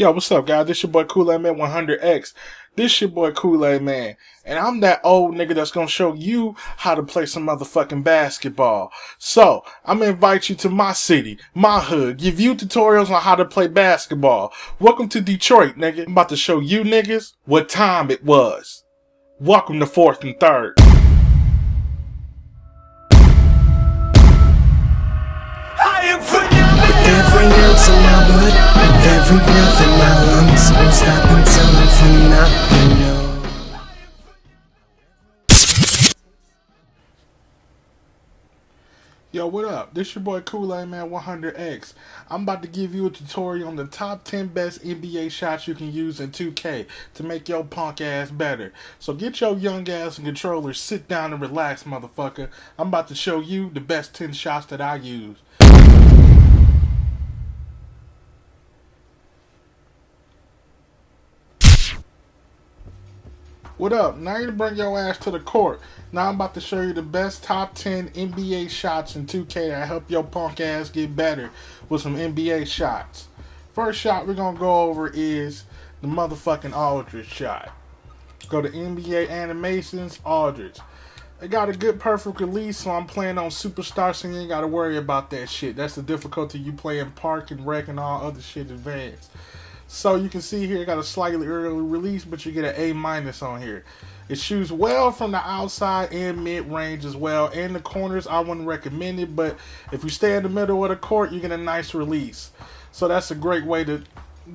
Yo, what's up, guys? This your boy Kool-Aid Man 100X. This your boy Kool-Aid Man. And I'm that old nigga that's gonna show you how to play some motherfucking basketball. So, I'm gonna invite you to my city, my hood, give you tutorials on how to play basketball. Welcome to Detroit, nigga. I'm about to show you niggas what time it was. Welcome to 4th and 3rd. Every ounce of my blood, with every breath in my lungs, won't stop until I'm phenomenal. Yo, what up? This your boy Kool-Aid Man 100X. I'm about to give you a tutorial on the top 10 best NBA shots you can use in 2K to make your punk ass better. So get your young ass and controller, sit down and relax, motherfucker. I'm about to show you the best 10 shots that I use. What up? Now you bring your ass to the court. Now I'm about to show you the best top 10 NBA shots in 2K that help your punk ass get better with some NBA shots. First shot we're going to go over is the motherfucking Aldridge shot. Go to NBA Animations, Aldridge. It got a good perfect release, so I'm playing on Superstar, so you ain't got to worry about that shit. That's the difficulty you play in Park and Rec and all other shit advanced. So you can see here, it got a slightly early release, but you get an A- on here. It shoots well from the outside and mid-range as well. And the corners, I wouldn't recommend it, but if you stay in the middle of the court, you get a nice release. So that's a great way to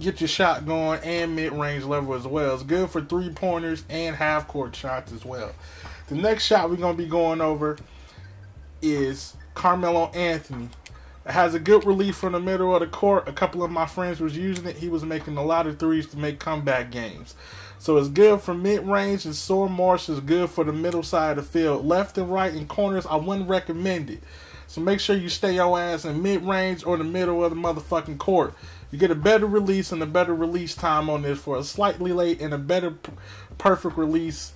get your shot going and mid-range level as well. It's good for three-pointers and half-court shots as well. The next shot we're going to be going over is Carmelo Anthony. It has a good relief from the middle of the court. A couple of my friends was using it. He was making a lot of threes to make comeback games. So it's good for mid-range, and Sore Marsh is good for the middle side of the field. Left and right and corners, I wouldn't recommend it. So make sure you stay your ass in mid-range or the middle of the motherfucking court. You get a better release and a better release time on this for a slightly late and a better perfect release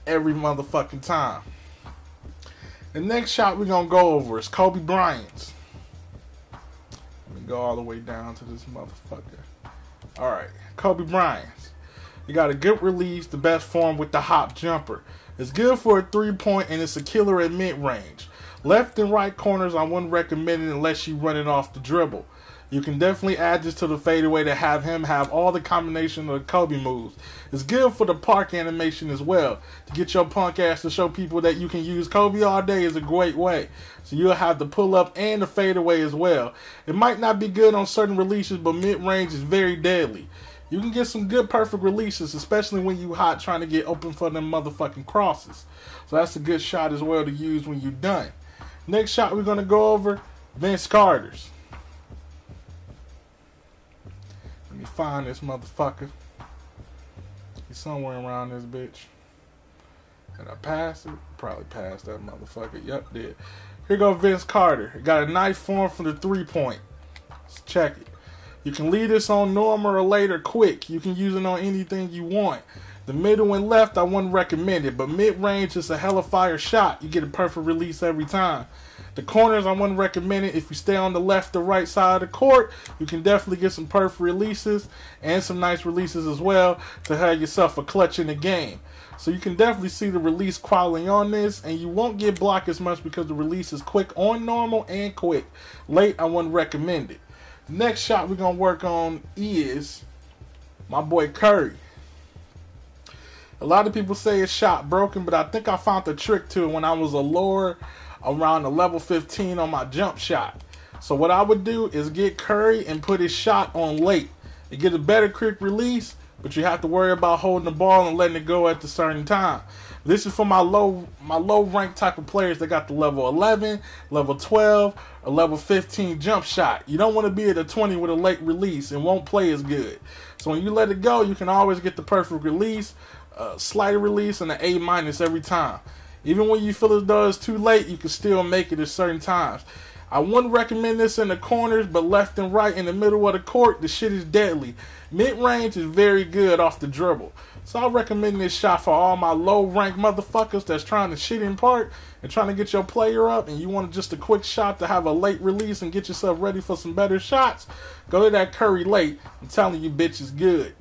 every motherfucking time. The next shot we're going to go over is Kobe Bryant's. Go all the way down to this motherfucker. Alright, Kobe Bryant. You got a good release, the best form with the hop jumper. It's good for a 3-point and it's a killer at mid-range. Left and right corners I wouldn't recommend it unless you run it off the dribble. You can definitely add this to the fadeaway to have him have all the combination of the Kobe moves. It's good for the park animation as well. To get your punk ass to show people that you can use Kobe all day is a great way. So you'll have the pull up and the fadeaway as well. It might not be good on certain releases, but mid-range is very deadly. You can get some good perfect releases, especially when you hot trying to get open for them motherfucking crosses. So that's a good shot as well to use when you're done. Next shot we're going to go over, Vince Carter's. Let me find this motherfucker. He's somewhere around this bitch. Did I pass it? Probably passed that motherfucker. Yep, did. Here go Vince Carter. It got a nice form from the 3-point. Let's check it. You can leave this on normal or later quick. You can use it on anything you want. The middle and left I wouldn't recommend it, but mid-range is a hella fire shot. You get a perfect release every time. The corners I wouldn't recommend it. If you stay on the left or right side of the court, you can definitely get some perfect releases and some nice releases as well to have yourself a clutch in the game. So you can definitely see the release quality on this, and you won't get blocked as much because the release is quick on normal and quick. Late I wouldn't recommend it. The next shot we're going to work on is my boy Curry. A lot of people say his shot broken, but I think I found the trick to it when I was a lower around the level 15 on my jump shot. So what I would do is get Curry and put his shot on late. You get a better quick release, but you have to worry about holding the ball and letting it go at a certain time. This is for my low rank type of players that got the level 11, level 12, or level 15 jump shot. You don't want to be at a 20 with a late release and won't play as good. So when you let it go, you can always get the perfect release, slighter release, and an A- every time. Even when you feel as though it's too late, you can still make it at certain times. I wouldn't recommend this in the corners, but left and right in the middle of the court, the shit is deadly. Mid-range is very good off the dribble. So I recommend this shot for all my low-ranked motherfuckers that's trying to shit in park and trying to get your player up, and you want just a quick shot to have a late release and get yourself ready for some better shots. Go to that Curry late. I'm telling you, bitch, is good.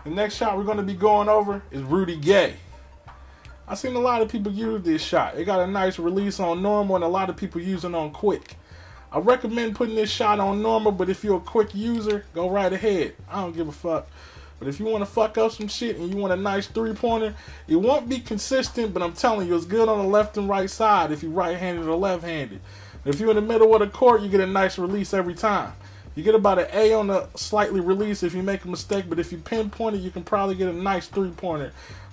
The next shot we're going to be going over is Rudy Gay. I've seen a lot of people use this shot. It got a nice release on normal and a lot of people using on quick. I recommend putting this shot on normal, but if you're a quick user, go right ahead. I don't give a fuck. But if you want to fuck up some shit and you want a nice three-pointer, it won't be consistent, but I'm telling you, it's good on the left and right side if you're right-handed or left-handed. But if you're in the middle of the court, you get a nice release every time. You get about an A on the slightly release if you make a mistake, but if you pinpoint it, you can probably get a nice three-pointer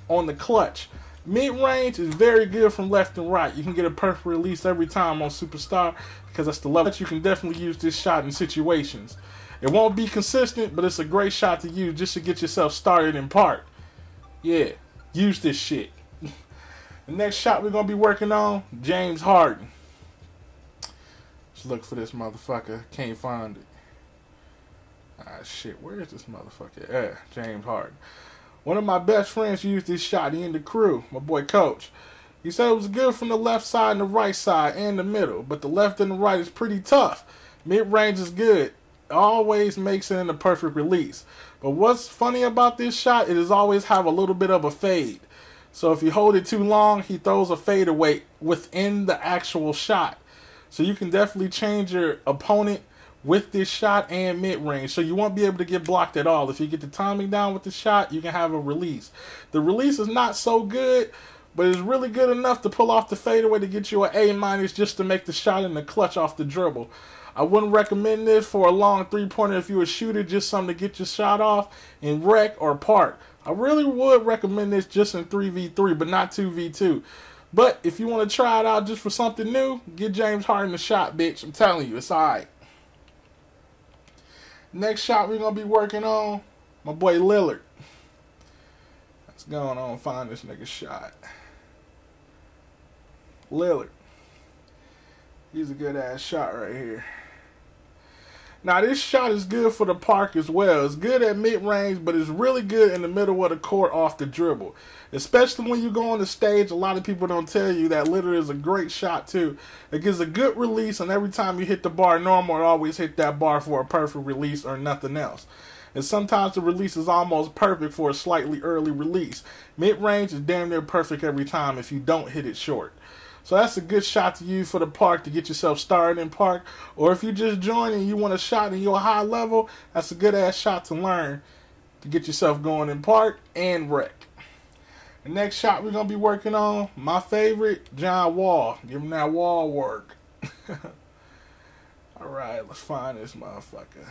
on the clutch. Mid-range is very good from left and right. You can get a perfect release every time on Superstar because that's the level that you can definitely use this shot in situations. It won't be consistent, but it's a great shot to use just to get yourself started in park. Yeah, use this shit. The next shot we're going to be working on, James Harden. Let's look for this motherfucker. Can't find it. Ah, shit, where is this motherfucker? Yeah, James Harden. One of my best friends used this shot. He in the crew, my boy Coach. He said it was good from the left side and the right side and the middle, but the left and the right is pretty tough. Mid-range is good. It always makes it in the perfect release. But what's funny about this shot, it is always have a little bit of a fade. So if you hold it too long, he throws a fadeaway within the actual shot. So you can definitely change your opponent with this shot and mid-range, so you won't be able to get blocked at all. If you get the timing down with the shot, you can have a release. The release is not so good, but it's really good enough to pull off the fadeaway to get you an A- just to make the shot in the clutch off the dribble. I wouldn't recommend this for a long three-pointer if you're a shooter, just something to get your shot off in rec or park. I really would recommend this just in 3v3, but not 2v2. But if you want to try it out just for something new, get James Harden a shot, bitch. I'm telling you, it's alright. Next shot we're going to be working on, my boy Lillard. Let's go on and find this nigga shot. Lillard. He's a good ass shot right here. Now this shot is good for the park as well. It's good at mid-range, but it's really good in the middle of the court off the dribble. Especially when you go on the stage, a lot of people don't tell you that Lillard is a great shot too. It gives a good release, and every time you hit the bar normal, it always hit that bar for a perfect release or nothing else. And sometimes the release is almost perfect for a slightly early release. Mid-range is damn near perfect every time if you don't hit it short. So that's a good shot to use for the park to get yourself started in park. Or if you just joined and you want a shot and you're a high level, that's a good ass shot to learn to get yourself going in park and rec. The next shot we're going to be working on, my favorite, John Wall. Give him that wall work. Alright, let's find this motherfucker.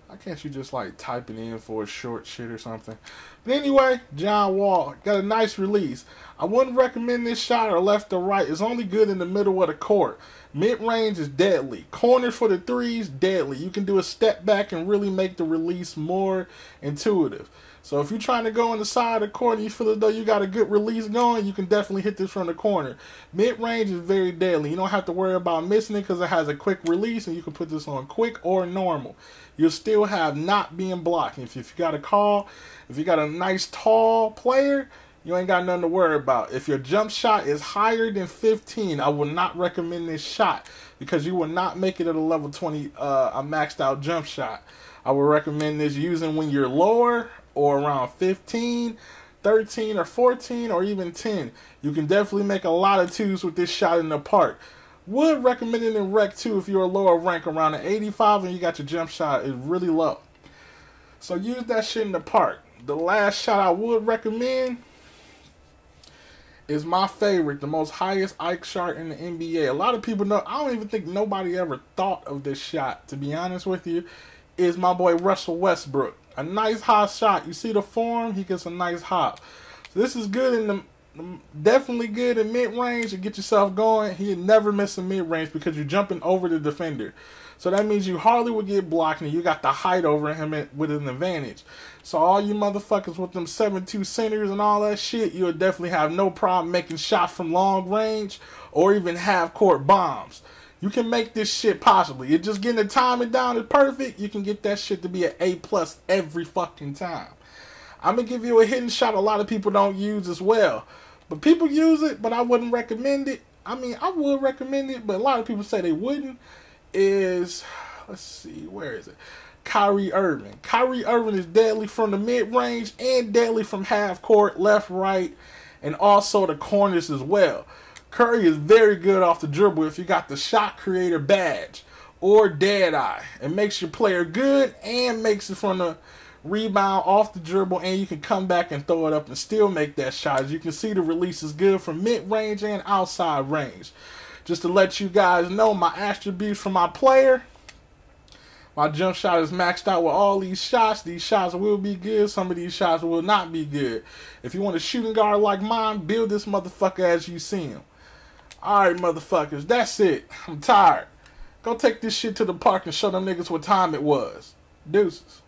Why can't you just like type it in for a short shit or something? But anyway, John Wall got a nice release. I wouldn't recommend this shot or left or right. It's only good in the middle of the court. Mid-range is deadly. Corners for the threes, deadly. You can do a step back and really make the release more intuitive. So if you're trying to go on the side of the court and you feel as though you got a good release going, you can definitely hit this from the corner. Mid-range is very deadly. You don't have to worry about missing it because it has a quick release, and you can put this on quick or normal. You'll still have not being blocked. If you got a call, if you got a nice tall player, you ain't got nothing to worry about. If your jump shot is higher than 15, I will not recommend this shot because you will not make it at a level 20 a maxed out jump shot. I would recommend this using when you're lower or around 15, 13, or 14, or even 10. You can definitely make a lot of twos with this shot in the park. Would recommend it in rec too if you're a lower rank around an 85 and you got your jump shot is really low. So use that shit in the park. The last shot I would recommend is my favorite, the most highest Ike shot in the NBA. A lot of people know, I don't even think nobody ever thought of this shot, to be honest with you, is my boy Russell Westbrook. A nice high shot. You see the form, he gets a nice hop. So this is good in the definitely good in mid-range to get yourself going. He'd never miss a mid-range because you're jumping over the defender. So that means you hardly would get blocked, and you got the height over him with an advantage. So all you motherfuckers with them 7'2" centers and all that shit, you'll definitely have no problem making shots from long range or even half-court bombs. You can make this shit possibly. You're just getting the timing down is perfect. You can get that shit to be an A+ every fucking time. I'm going to give you a hidden shot a lot of people don't use as well. But people use it, but I wouldn't recommend it. I mean, I would recommend it, but a lot of people say they wouldn't. Let's see, where is it? Kyrie Irving. Kyrie Irving is deadly from the mid-range and deadly from half-court, left, right, and also the corners as well. Curry is very good off the dribble if you got the shot creator badge or dead eye. It makes your player good and makes it from the rebound off the dribble, and you can come back and throw it up and still make that shot. As you can see, the release is good from mid-range and outside range. Just to let you guys know my attributes for my player. My jump shot is maxed out with all these shots. These shots will be good. Some of these shots will not be good. If you want a shooting guard like mine, build this motherfucker as you see him. Alright, motherfuckers, that's it. I'm tired. Go take this shit to the park and show them niggas what time it was. Deuces.